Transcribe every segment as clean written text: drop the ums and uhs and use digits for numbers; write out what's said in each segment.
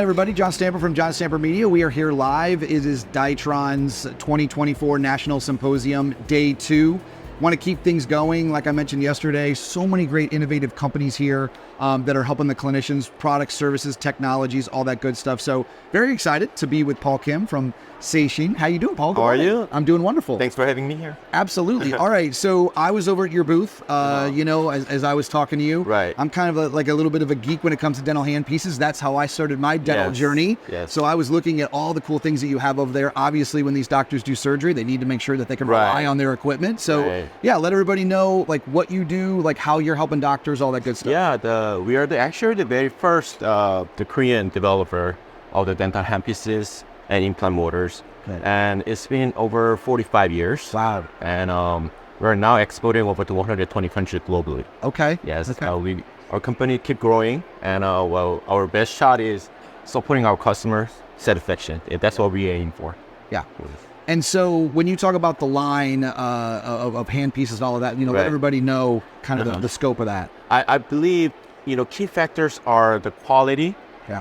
Hi, everybody. John Stamper from John Stamper Media. We are here live. It is Dytron's 2024 National Symposium, Day 2. Want to keep things going. Like I mentioned yesterday, so many great innovative companies here that are helping the clinicians, products, services, technologies, all that good stuff. So very excited to be with Paul Kim from Saeshin. How you doing, Paul? How are you? I'm doing wonderful. Thanks for having me here. Absolutely. All right. So I was over at your booth, you know, as I was talking to you. Right. I'm kind of like a little bit of a geek when it comes to dental handpieces. That's how I started my dental journey. Yes. So I was looking at all the cool things that you have over there. Obviously, when these doctors do surgery, they need to make sure that they can rely on their equipment. So yeah, let everybody know like what you do, like how you're helping doctors, all that good stuff. Yeah, we are actually the very first the Korean developer of the dental handpieces and implant motors. Good. And it's been over 45 years. Wow. And we're now exporting over to 120 countries globally. Okay. Yes. Okay. Our company keep growing, and well, our best shot is supporting our customers' satisfaction. That's what we aim for. Yeah. And so when you talk about the line of handpieces and all of that, you know, let everybody know kind of the scope of that. I believe, you know, key factors are the quality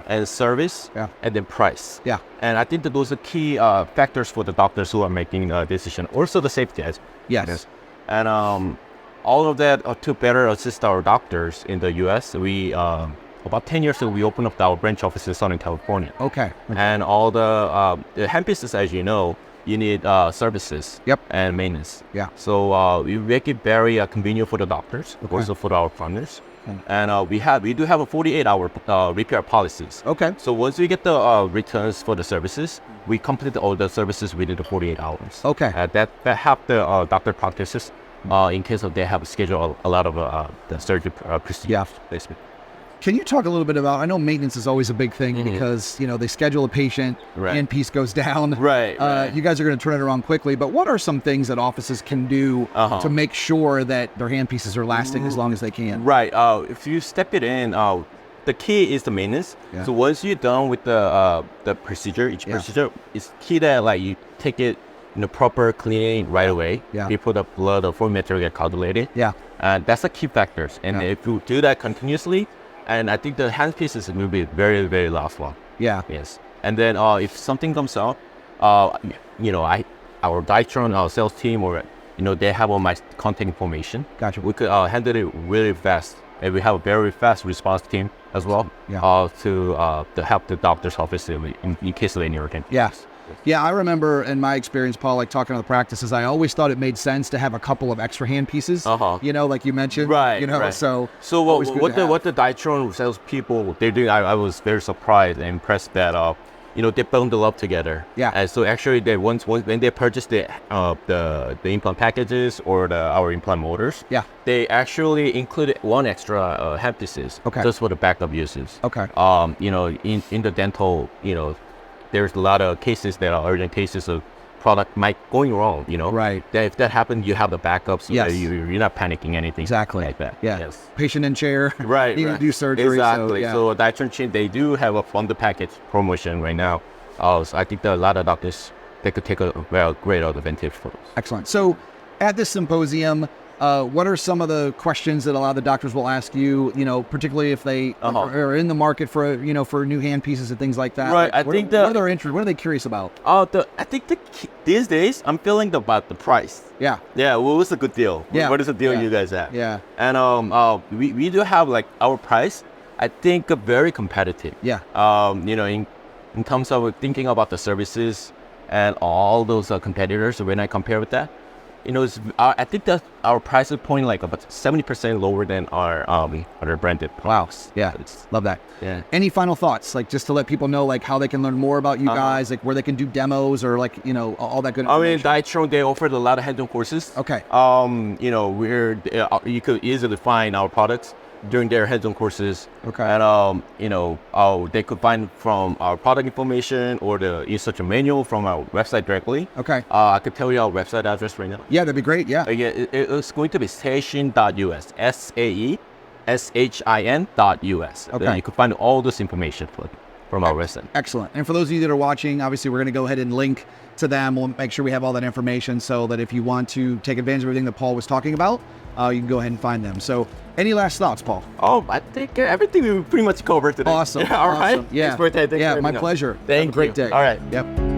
and service and then price. Yeah. And I think that those are key factors for the doctors who are making a decision. Also the safety. Yes. And all of that to better assist our doctors in the U.S. We about 10 years ago, we opened up our branch office in Southern California. Okay. And all the handpieces, as you know, you need services and maintenance. Yeah. So we make it very convenient for the doctors, also for our partners. And we do have a 48-hour repair policies. Okay. So once we get the returns for the services, we complete all the services within the 48 hours. Okay. That help the doctor practices in case of they have scheduled a lot of the surgery procedures. Yeah. Basically. Can you talk a little bit about, I know maintenance is always a big thing because, you know, they schedule a patient, handpiece goes down. You guys are going to turn it around quickly, but what are some things that offices can do to make sure that their handpieces are lasting as long as they can? Right. If you step it in, the key is the maintenance. Yeah. So once you're done with the procedure, each procedure, it's key that like you take it in the proper cleaning right away. Yeah. Before the blood or foreign material get coagulated. Yeah. That's the key factors. And if you do that continuously, and I think the handpieces will be very, very last long. Yeah. Yes. And then if something comes out, you know, our Dytron, our sales team, or you know, they have all my contact information. Gotcha. We could handle it really fast, and we have a very fast response team as well. Yeah. To help the doctor's office in case they need anything. Yes. Yeah, I remember in my experience, Paul, like talking to the practices, I always thought it made sense to have a couple of extra handpieces, you know, like you mentioned. Right, you know, so what the Dytron sales people, they're doing, I was very surprised and impressed that, you know, they bundle up together. Yeah. And so actually, they once when they purchase the implant packages or our implant motors, they actually included one extra handpieces just for the backup uses. Okay. You know, in the dental, you know, there's a lot of cases that are urgent cases of product might going wrong, you know. Right. That if that happens, you have the backups. So you're not panicking anything. Exactly. Like that. Yeah. Yes. Patient in chair. Right. Need to do surgery. Exactly. So Dytron chain, they do have a bundle package promotion right now. So I think that a lot of doctors, they could take a great advantage for us. Excellent. So at this symposium, what are some of the questions that a lot of the doctors will ask you, you know, particularly if they are in the market for, you know, for new handpieces and things like that? Right. Like, what are they curious about? I think these days, I'm feeling about the price. Yeah. Yeah. What was a good deal? Yeah. What is the deal you guys have? Yeah. And we do have like our price, I think very competitive. Yeah. You know, in terms of thinking about the services and all those competitors, when I compare with that, you know, I think that our price is point like about 70% lower than our other branded products. Wow. Yeah. Love that. Yeah. Any final thoughts, like just to let people know, like how they can learn more about you guys, like where they can do demos or like, you know, all that good information? I mean, Dytron, they offered a lot of hands-on courses. Okay. You know, you could easily find our products during their hands-on courses. Okay. And you know, they could find from our product information or the instruction manual from our website directly. Okay. I could tell you our website address right now. Yeah, that'd be great. Yeah. It's going to be saeshin.us. SAESHIN.us. Okay. You could find all this information for it. from our restaurant. Excellent. And for those of you that are watching, obviously we're going to go ahead and link to them. We'll make sure we have all that information so that if you want to take advantage of everything that Paul was talking about, you can go ahead and find them. So any last thoughts, Paul? Oh, I think everything we pretty much covered today. Awesome. Yeah, all right. Awesome. Yeah. Thanks for Yeah, my pleasure. Thank Have a great you. day. All right. Yep.